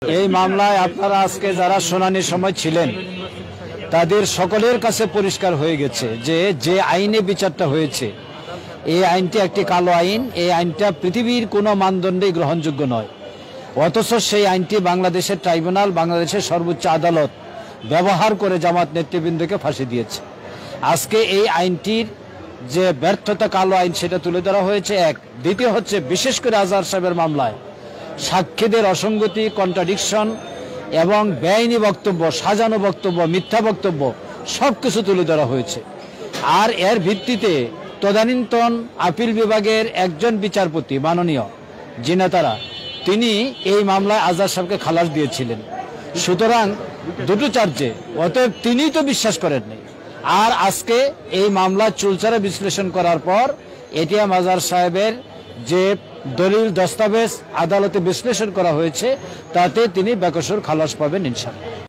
এই মামলায় আপনারা আজকে যারা শুনানির সময় ছিলেন তাদের সকলের কাছে পরিষ্কার হয়ে গেছে যে আইনে বিচারটা হয়েছে এই আইনটি একটি কালো আইন। এই আইনটা পৃথিবীর কোনো মানদণ্ডে গ্রহণযোগ্য নয়, অথচ সেই আইনটি বাংলাদেশের ট্রাইব্যুনাল, বাংলাদেশের সর্বোচ্চ আদালত ব্যবহার করে জামাত নেতৃবৃন্দকে ফাঁসি দিয়েছে। আজকে এই আইনটির যে ব্যর্থতা, কালো আইন, সেটা তুলে ধরা হয়েছে। এক, দ্বিতীয় হচ্ছে বিশেষ করে আজহার সাহেবের মামলায় সাক্ষীদের অসঙ্গতি, কন্ট্রাডিকশন এবং বেআইনি বক্তব্য, সাজানো বক্তব্য, মিথ্যা বক্তব্য সবকিছু তুলে ধরা হয়েছে। আর এর ভিত্তিতে তদানীন্তন আপিল বিভাগের একজন বিচারপতি মাননীয় জিনাতারা, তিনি এই মামলায় আজহার সাহেবকে খালাস দিয়েছিলেন। সুতরাং দুটো চার্জে, অতএব তিনিই তো বিশ্বাস করেননি। আর আজকে এই মামলা চুলচারা বিশ্লেষণ করার পর এটিএম আজহার সাহেবের যে দলিল দস্তাবেজ আদালতে বিশ্লেষণ করা হয়েছে তাতে তিনি বেকসুর খালাস পাবেন ইনশাআল্লাহ।